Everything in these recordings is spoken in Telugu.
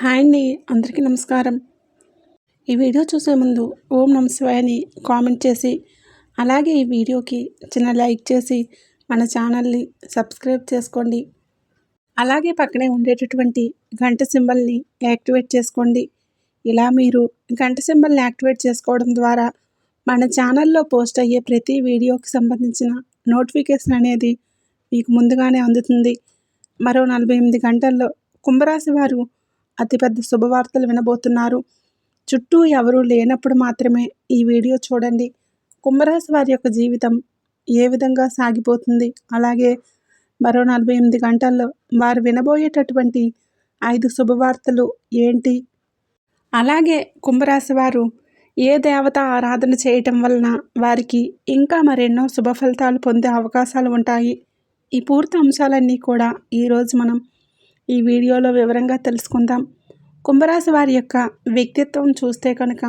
హాయ్ అండి. అందరికీ నమస్కారం. ఈ వీడియో చూసే ముందు ఓం నమ శివాయ అని కామెంట్ చేసి, అలాగే ఈ వీడియోకి చిన్న లైక్ చేసి మన ఛానల్ని సబ్స్క్రైబ్ చేసుకోండి. అలాగే పక్కనే ఉండేటటువంటి గంట సింబల్ని యాక్టివేట్ చేసుకోండి. ఇలా మీరు గంట సింబల్ని యాక్టివేట్ చేసుకోవడం ద్వారా మన ఛానల్లో పోస్ట్ అయ్యే ప్రతి వీడియోకి సంబంధించిన నోటిఫికేషన్ అనేది మీకు ముందుగానే అందుతుంది. మరో 48 గంటల్లో కుంభరాశి వారు అతిపెద్ద శుభవార్తలు వినబోతున్నారు. చుట్టూ ఎవరూ లేనప్పుడు మాత్రమే ఈ వీడియో చూడండి. కుంభరాశి వారి యొక్క జీవితం ఏ విధంగా సాగిపోతుంది, అలాగే మరో 48 గంటల్లో వారు వినబోయేటటువంటి 5 శుభవార్తలు ఏంటి, అలాగే కుంభరాశి వారు ఏ దేవత ఆరాధన చేయటం వలన వారికి ఇంకా మరెన్నో శుభ ఫలితాలు పొందే అవకాశాలు ఉంటాయి. ఈ పూర్తి అంశాలన్నీ కూడా ఈరోజు మనం ఈ వీడియోలో వివరంగా తెలుసుకుందాం. కుంభరాశి వారి యొక్క వ్యక్తిత్వం చూస్తే కనుక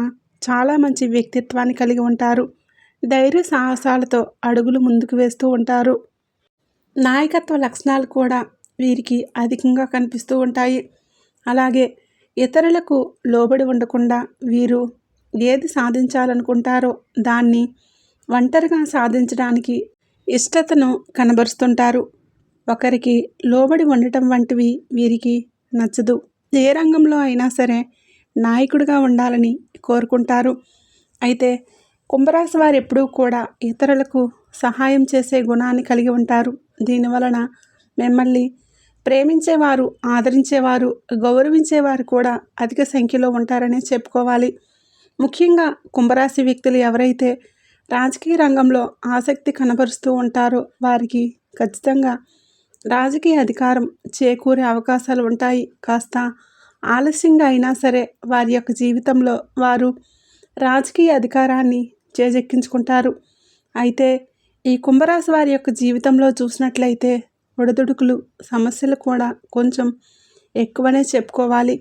చాలా మంచి వ్యక్తిత్వాన్ని కలిగి ఉంటారు. ధైర్య సాహసాలతో అడుగులు ముందుకు వేస్తూ ఉంటారు. నాయకత్వ లక్షణాలు కూడా వీరికి అధికంగా కనిపిస్తూ ఉంటాయి. అలాగే ఇతరులకు లోబడి ఉండకుండా వీరు ఏది సాధించాలనుకుంటారో దాన్ని ఒంటరిగా సాధించడానికి ఇష్టతను కనబరుస్తుంటారు. ఒకరికి లోబడి ఉండటం వంటివి వీరికి నచ్చదు. ఏ రంగంలో అయినా సరే నాయకుడిగా ఉండాలని కోరుకుంటారు. అయితే కుంభరాశి వారు ఎప్పుడూ కూడా ఇతరులకు సహాయం చేసే గుణాన్ని కలిగి ఉంటారు. దీనివలన మిమ్మల్ని ప్రేమించేవారు, ఆదరించేవారు, గౌరవించేవారు కూడా అధిక సంఖ్యలో ఉంటారనే చెప్పుకోవాలి. ముఖ్యంగా కుంభరాశి వ్యక్తులు ఎవరైతే రాజకీయ రంగంలో ఆసక్తి కనబరుస్తూ ఉంటారో వారికి ఖచ్చితంగా రాజకీయ అధికారం చేకూరే అవకాశాలు ఉంటాయి. కాస్త ఆలస్యంగా అయినా సరే వారి యొక్క జీవితంలో వారు రాజకీయ అధికారాన్ని చేజెక్కించుకుంటారు. అయితే ఈ కుంభరాశి వారి యొక్క జీవితంలో చూసినట్లయితే ఒడిదుడుకులు, సమస్యలు కూడా కొంచెం ఎక్కువనే చెప్పుకోవాలి.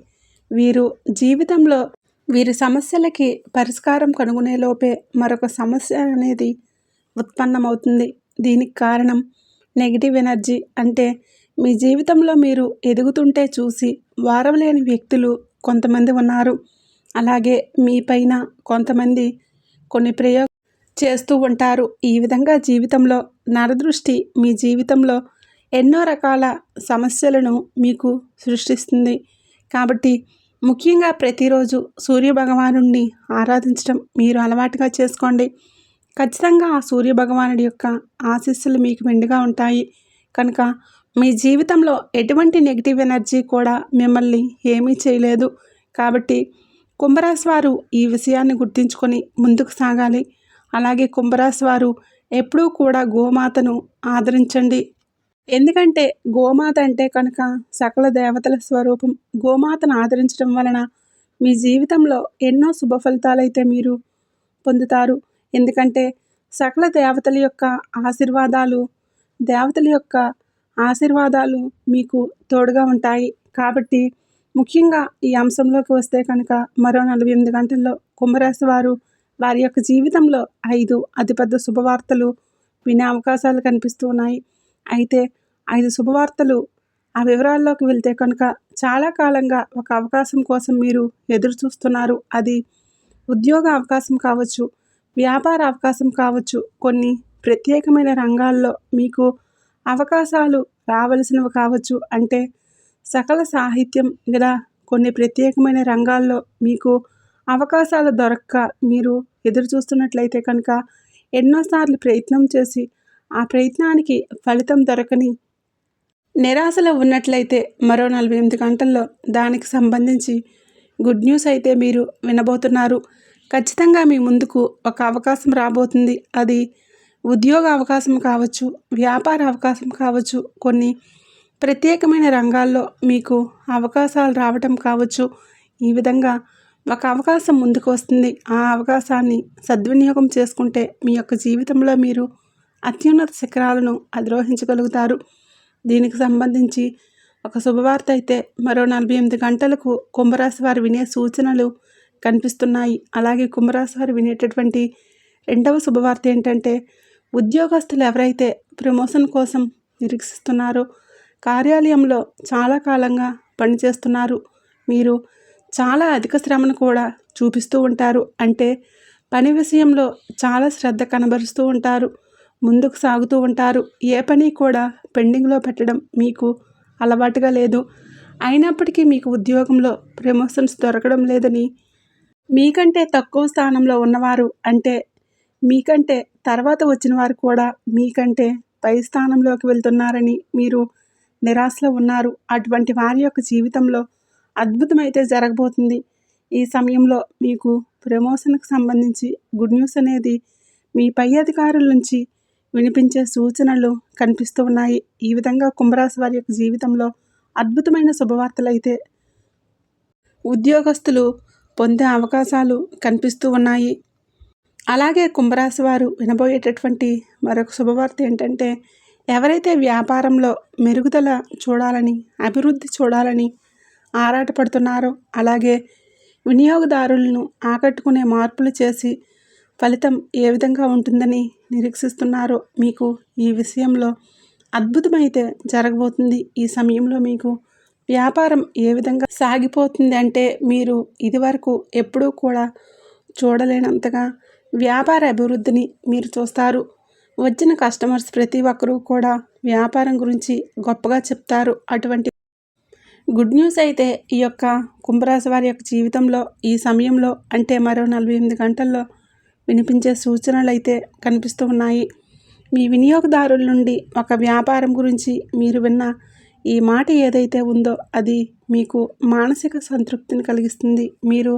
వీరు జీవితంలో వీరి సమస్యలకి పరిష్కారం కనుగొనే లోపే మరొక సమస్య అనేది ఉత్పన్నమవుతుంది. దీనికి కారణం నెగిటివ్ ఎనర్జీ. అంటే మీ జీవితంలో మీరు ఎదుగుతుంటే చూసి వారవలేని వ్యక్తులు కొంతమంది ఉన్నారు. అలాగే మీ పైన కొంతమంది కొన్ని ప్రయోగాలు చేస్తూ ఉంటారు. ఈ విధంగా జీవితంలో నరదృష్టి మీ జీవితంలో ఎన్నో రకాల సమస్యలను మీకు సృష్టిస్తుంది. కాబట్టి ముఖ్యంగా ప్రతిరోజు సూర్యభగవానుడిని ఆరాధించడం మీరు అలవాటుగా చేసుకోండి. ఖచ్చితంగా ఆ సూర్యభగవానుడి యొక్క ఆశీస్సులు మీకు మెండుగా ఉంటాయి. కనుక మీ జీవితంలో ఎటువంటి నెగిటివ్ ఎనర్జీ కూడా మిమ్మల్ని ఏమీ చేయలేదు. కాబట్టి కుంభరాశి వారు ఈ విషయాన్ని గుర్తుంచుకొని ముందుకు సాగాలి. అలాగే కుంభరాశి వారు ఎప్పుడూ కూడా గోమాతను ఆదరించండి. ఎందుకంటే గోమాత అంటే కనుక సకల దేవతల స్వరూపం. గోమాతను ఆదరించడం వలన మీ జీవితంలో ఎన్నో శుభ ఫలితాలైతే మీరు పొందుతారు. ఎందుకంటే సకల దేవతల యొక్క ఆశీర్వాదాలు మీకు తోడుగా ఉంటాయి. కాబట్టి ముఖ్యంగా ఈ అంశంలోకి వస్తే కనుక మరో 48 గంటల్లో కుంభరాశి వారు వారి యొక్క జీవితంలో 5 అతిపెద్ద శుభవార్తలు వినే అవకాశాలు కనిపిస్తూ ఉన్నాయి. అయితే 5 శుభవార్తలు ఆ వివరాల్లోకి వెళ్తే కనుక చాలా కాలంగా ఒక అవకాశం కోసం మీరు ఎదురు చూస్తున్నారు. అది ఉద్యోగ అవకాశం కావచ్చు, వ్యాపార అవకాశం కావచ్చు, కొన్ని ప్రత్యేకమైన రంగాల్లో మీకు అవకాశాలు రావలసినవి కావచ్చు. అంటే సకల సాహిత్యం లేదా కొన్ని ప్రత్యేకమైన రంగాల్లో మీకు అవకాశాలు దొరక్క మీరు ఎదురు చూస్తున్నట్లయితే కనుక ఎన్నోసార్లు ప్రయత్నం చేసి ఆ ప్రయత్నానికి ఫలితం దొరకని నిరాశలో ఉన్నట్లయితే మరో 48 గంటల్లో దానికి సంబంధించి గుడ్ న్యూస్ అయితే మీరు వినబోతున్నారు. ఖచ్చితంగా మీ ముందుకు ఒక అవకాశం రాబోతుంది. అది ఉద్యోగ అవకాశం కావచ్చు, వ్యాపార అవకాశం కావచ్చు, కొన్ని ప్రత్యేకమైన రంగాల్లో మీకు అవకాశాలు రావటం కావచ్చు. ఈ విధంగా ఒక అవకాశం ముందుకు వస్తుంది. ఆ అవకాశాన్ని సద్వినియోగం చేసుకుంటే మీ యొక్క జీవితంలో మీరు అత్యున్నత శిఖరాలను అధిరోహించగలుగుతారు. దీనికి సంబంధించి ఒక శుభవార్త అయితే మరో 48 గంటలకు కుంభరాశి వారు వినే సూచనలు కనిపిస్తున్నాయి. అలాగే కుంభరాశి వారు వినేటటువంటి రెండవ శుభవార్త ఏంటంటే, ఉద్యోగస్తులు ఎవరైతే ప్రమోషన్ కోసం నిరీక్షిస్తున్నారో, కార్యాలయంలో చాలా కాలంగా పనిచేస్తున్నారు, మీరు చాలా అధిక శ్రమను కూడా చూపిస్తూ ఉంటారు. అంటే పని విషయంలో చాలా శ్రద్ధ కనబరుస్తూ ఉంటారు. ముందుకు సాగుతూ ఉంటారు. ఏ పని కూడా పెండింగ్లో పెట్టడం మీకు అలవాటుగా లేదు. అయినప్పటికీ మీకు ఉద్యోగంలో ప్రమోషన్స్ దొరకడం లేదని, మీకంటే తక్కువ స్థానంలో ఉన్నవారు, అంటే మీకంటే తర్వాత వచ్చిన వారు కూడా మీకంటే పై స్థానంలోకి వెళ్తున్నారని మీరు నిరాశలో ఉన్నారు. అటువంటి వారి యొక్క జీవితంలో అద్భుతమైతే జరగబోతుంది. ఈ సమయంలో మీకు ప్రమోషన్కి సంబంధించి గుడ్ న్యూస్ అనేది మీ పై అధికారుల నుంచి వినిపించే సూచనలు కనిపిస్తూ ఉన్నాయి. ఈ విధంగా కుంభరాశి వారి యొక్క జీవితంలో అద్భుతమైన శుభవార్తలు అయితే ఉద్యోగస్తులు పొందే అవకాశాలు కనిపిస్తూ ఉన్నాయి. అలాగే కుంభరాశి వారు వినబోయేటటువంటి మరొక శుభవార్త ఏంటంటే, ఎవరైతే వ్యాపారంలో మెరుగుదల చూడాలని, అభివృద్ధి చూడాలని ఆరాటపడుతున్నారో, అలాగే వినియోగదారులను ఆకట్టుకునే మార్పులు చేసి ఫలితం ఏ విధంగా ఉంటుందని నిరీక్షిస్తున్నారో, మీకు ఈ విషయంలో అద్భుతమైతే జరగబోతుంది. ఈ సమయంలో మీకు వ్యాపారం ఏ విధంగా సాగిపోతుంది అంటే, మీరు ఇదివరకు ఎప్పుడూ కూడా చూడలేనంతగా వ్యాపార అభివృద్ధిని మీరు చూస్తారు. వచ్చిన కస్టమర్స్ ప్రతి ఒక్కరూ కూడా వ్యాపారం గురించి గొప్పగా చెప్తారు. అటువంటి గుడ్ న్యూస్ అయితే ఈ యొక్క కుంభరాశి వారి యొక్క జీవితంలో ఈ సమయంలో, అంటే మరో 48 గంటల్లో వినిపించే సూచనలు అయితే కనిపిస్తూ ఉన్నాయి. మీ వినియోగదారుల నుండి ఒక వ్యాపారం గురించి మీరు విన్న ఈ మాట ఏదైతే ఉందో అది మీకు మానసిక సంతృప్తిని కలిగిస్తుంది. మీరు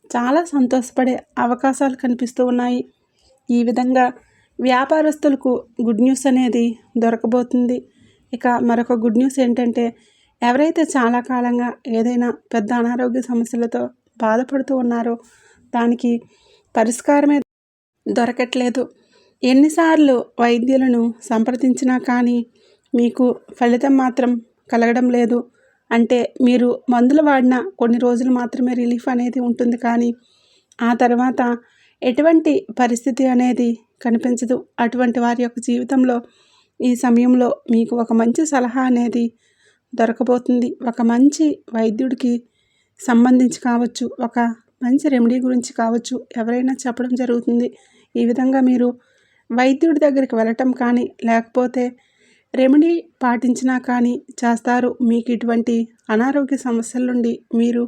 చాలా సంతోషపడే అవకాశాలు కనిపిస్తూ ఉన్నాయి. ఈ విధంగా వ్యాపారస్తులకు గుడ్ న్యూస్ అనేది దొరకబోతుంది. ఇక మరొక గుడ్ న్యూస్ ఏంటంటే, ఎవరైతే చాలా కాలంగా ఏదైనా పెద్ద అనారోగ్య సమస్యలతో బాధపడుతూ ఉన్నారో దానికి పరిష్కారమే దొరకట్లేదు. ఎన్నిసార్లు వైద్యులను సంప్రదించినా కానీ మీకు ఫలితం మాత్రం కలగడం లేదు. అంటే మీరు మందులు వాడిన కొన్ని రోజులు మాత్రమే రిలీఫ్ అనేది ఉంటుంది, కానీ ఆ తర్వాత ఎటువంటి పరిస్థితి అనేది కనిపించదు. అటువంటి వారి యొక్క జీవితంలో ఈ సమయంలో మీకు ఒక మంచి సలహా అనేది దొరకబోతుంది. ఒక మంచి వైద్యుడికి సంబంధించి కావచ్చు, ఒక మంచి రెమెడీ గురించి కావచ్చు, ఎవరైనా చెప్పడం జరుగుతుంది. ఈ విధంగా మీరు వైద్యుడి దగ్గరికి వెళ్ళటం కానీ, లేకపోతే రెమెడీ పాటించినా కానీ చేస్తారు. మీకు ఇటువంటి అనారోగ్య సమస్యల నుండి మీరు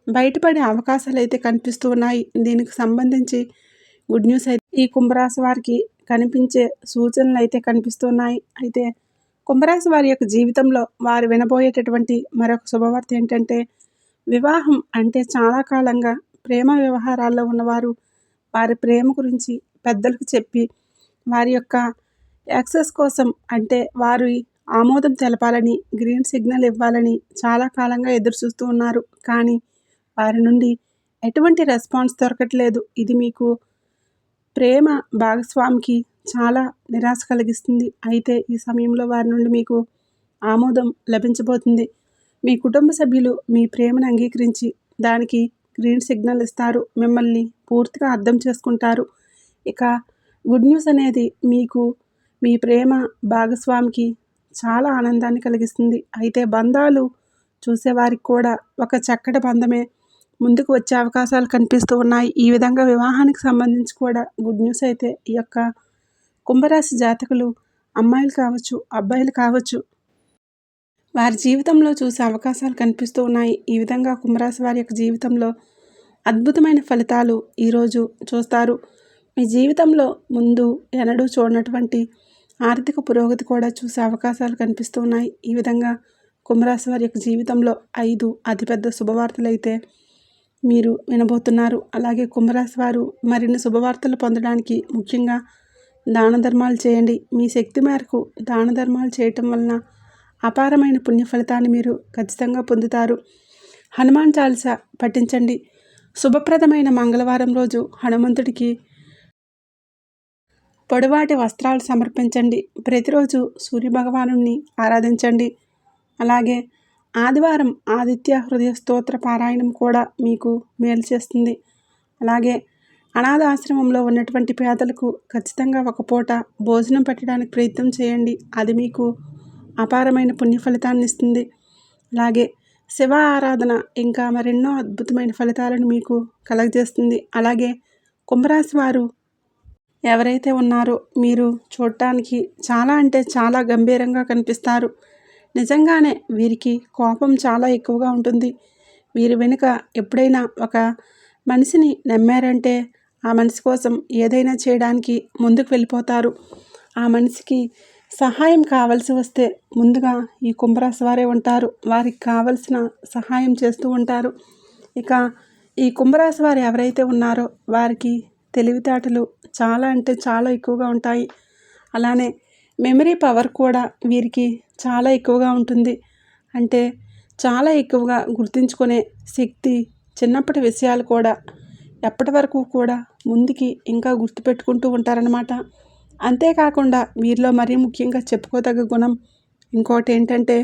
బయటపడే అవకాశాలు అయితే కనిపిస్తూ ఉన్నాయి. దీనికి సంబంధించి గుడ్ న్యూస్ అయితే ఈ కుంభరాశి వారికి కనిపించే సూచనలు అయితే కనిపిస్తున్నాయి. అయితే కుంభరాశి వారి యొక్క జీవితంలో వారు వినబోయేటటువంటి మరొక శుభవార్త ఏంటంటే, వివాహం అంటే చాలా కాలంగా ప్రేమ వ్యవహారాల్లో ఉన్నవారు వారి ప్రేమ గురించి పెద్దలకు చెప్పి వారి యొక్క యాక్సెస్ కోసం, అంటే వారి ఆమోదం తెలపాలని, గ్రీన్ సిగ్నల్ ఇవ్వాలని చాలా కాలంగా ఎదురు చూస్తూ ఉన్నారు. కానీ వారి నుండి ఎటువంటి రెస్పాన్స్ దొరకట్లేదు. ఇది మీకు ప్రేమ భాగస్వామికి చాలా నిరాశ కలిగిస్తుంది. అయితే ఈ సమయంలో వారి నుండి మీకు ఆమోదం లభించబోతుంది. మీ కుటుంబ సభ్యులు మీ ప్రేమను అంగీకరించి దానికి గ్రీన్ సిగ్నల్ ఇస్తారు. మిమ్మల్ని పూర్తిగా అర్థం చేసుకుంటారు. ఇక గుడ్ న్యూస్ అనేది మీకు మీ ప్రేమ భాగస్వామికి చాలా ఆనందాన్ని కలిగిస్తుంది. అయితే బంధాలు చూసేవారికి కూడా ఒక చక్కటి బంధమే ముందుకు వచ్చే అవకాశాలు కనిపిస్తూ ఉన్నాయి. ఈ విధంగా వివాహానికి సంబంధించి కూడా గుడ్ న్యూస్ అయితే ఈ యొక్క కుంభరాశి జాతకులు, అమ్మాయిలు కావచ్చు, అబ్బాయిలు కావచ్చు, వారి జీవితంలో చూసే అవకాశాలు కనిపిస్తూ ఉన్నాయి. ఈ విధంగా కుంభరాశి వారి యొక్క జీవితంలో అద్భుతమైన ఫలితాలు ఈరోజు చూస్తారు. మీ జీవితంలో ముందు ఎన్నడూ చూడనటువంటి ఆర్థిక పురోగతి కూడా చూసే అవకాశాలు కనిపిస్తూ ఉన్నాయి. ఈ విధంగా కుంభరాశి వారి యొక్క జీవితంలో 5 అతిపెద్ద శుభవార్తలు అయితే మీరు వినబోతున్నారు. అలాగే కుంభరాశి వారు మరిన్ని శుభవార్తలు పొందడానికి ముఖ్యంగా దాన ధర్మాలు చేయండి. మీ శక్తి మేరకు దాన ధర్మాలు చేయటం వలన అపారమైన పుణ్య ఫలితాన్ని మీరు ఖచ్చితంగా పొందుతారు. హనుమాన్ చాలీసా పఠించండి. శుభప్రదమైన మంగళవారం రోజు హనుమంతుడికి పొడవాటి వస్త్రాలు సమర్పించండి. ప్రతిరోజు సూర్యభగవానుణ్ణి ఆరాధించండి. అలాగే ఆదివారం ఆదిత్య హృదయ స్తోత్ర పారాయణం కూడా మీకు మేలు చేస్తుంది. అలాగే అనాథ ఆశ్రమంలో ఉన్నటువంటి పేదలకు ఖచ్చితంగా ఒక పూట భోజనం పెట్టడానికి ప్రయత్నం చేయండి. అది మీకు అపారమైన పుణ్య ఫలితాన్ని ఇస్తుంది. అలాగే శివ ఆరాధన ఇంకా మరెన్నో అద్భుతమైన ఫలితాలను మీకు కలగజేస్తుంది. అలాగే కుంభరాశి వారు ఎవరైతే ఉన్నారో మీరు చూడటానికి చాలా అంటే చాలా గంభీరంగా కనిపిస్తారు. నిజంగానే వీరికి కోపం చాలా ఎక్కువగా ఉంటుంది. వీరి వెనుక ఎప్పుడైనా ఒక మనిషిని నమ్మారంటే ఆ మనిషి కోసం ఏదైనా చేయడానికి ముందుకు వెళ్ళిపోతారు. ఆ మనిషికి సహాయం కావాల్సి వస్తే ముందుగా ఈ కుంభరాశి వారే ఉంటారు. వారికి కావలసిన సహాయం చేస్తూ ఉంటారు. ఇక ఈ కుంభరాశి వారు ఎవరైతే ఉన్నారో వారికి తెలివితేటలు చాలా అంటే చాలా ఎక్కువగా ఉంటాయి. అలానే మెమరీ పవర్ కూడా వీరికి చాలా ఎక్కువగా ఉంటుంది. అంటే చాలా ఎక్కువగా గుర్తుంచుకునే శక్తి, చిన్నప్పటి విషయాలు కూడా ఎప్పటి వరకు కూడా ముందుకి ఇంకా గుర్తుపెట్టుకుంటూ ఉంటారనమాట. అంతేకాకుండా వీరిలో మరీ ముఖ్యంగా చెప్పుకోదగ్గ గుణం ఇంకోటి ఏంటంటే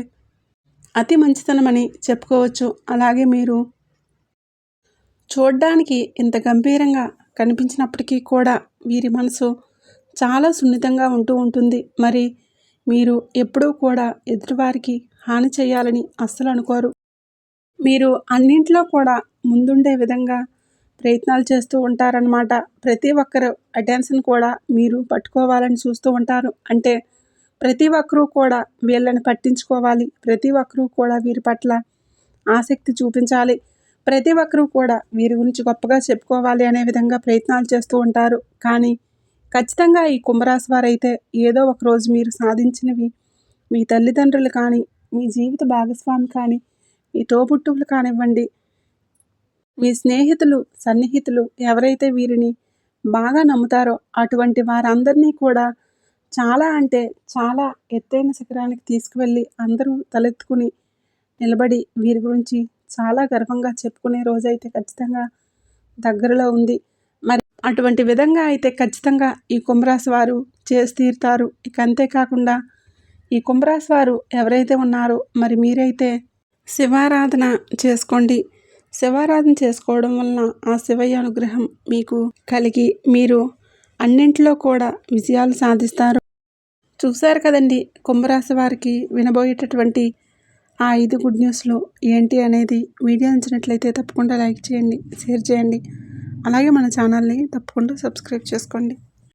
అతి మంచితనం అని చెప్పుకోవచ్చు. అలాగే మీరు చూడ్డానికి ఇంత గంభీరంగా కనిపించినప్పటికీ కూడా వీరి మనసు చాలా సున్నితంగా ఉంటూ ఉంటుంది. మరి మీరు ఎప్పుడూ కూడా ఎదుటివారికి హాని చేయాలని అస్సలు అనుకోరు. మీరు అన్నింట్లో కూడా ముందుండే విధంగా ప్రయత్నాలు చేస్తూ ఉంటారనమాట. ప్రతి ఒక్కరు అటెన్షన్ కూడా మీరు పట్టుకోవాలని చూస్తూ ఉంటారు. అంటే ప్రతి ఒక్కరూ కూడా వీళ్ళని పట్టించుకోవాలి. ప్రతి ఒక్కరూ కూడా వీరి పట్ల ఆసక్తి చూపించాలి. ప్రతి ఒక్కరూ కూడా వీరి గురించి గొప్పగా చెప్పుకోవాలి అనే విధంగా ప్రయత్నాలు చేస్తూ ఉంటారు. కానీ ఖచ్చితంగా ఈ కుంభరాశి వారైతే ఏదో ఒక రోజు మీరు సాధించినవి మీ తల్లిదండ్రులు కానీ, మీ జీవిత భాగస్వామి కానీ, మీ తోబుట్టువులు కానివ్వండి, మీ స్నేహితులు, సన్నిహితులు ఎవరైతే వీరిని బాగా నమ్ముతారో అటువంటి వారందరినీ కూడా చాలా అంటే చాలా ఎత్తైన శిఖరానికి తీసుకువెళ్ళి అందరూ తలెత్తుకుని నిలబడి వీరి గురించి చాలా గర్వంగా చెప్పుకునే రోజైతే ఖచ్చితంగా దగ్గరలో ఉంది. మరి అటువంటి విధంగా అయితే ఖచ్చితంగా ఈ కుంభరాశి వారు చేసి తీరుతారు. ఇక అంతేకాకుండా ఈ కుంభరాశి వారు ఎవరైతే ఉన్నారో మరి మీరైతే శివారాధన చేసుకోండి. శివారాధన చేసుకోవడం వలన ఆ శివయ్య అనుగ్రహం మీకు కలిగి మీరు అన్నింటిలో కూడా విజయాలు సాధిస్తారు. చూశారు కదండి కుంభరాశి వారికి వినబోయేటటువంటి ఆ 5 గుడ్ న్యూస్లు ఏంటి అనేది. వీడియో నచ్చినట్లయితే తప్పకుండా లైక్ చేయండి, షేర్ చేయండి. అలాగే మన ఛానల్ని తప్పకుండా సబ్స్క్రైబ్ చేసుకోండి.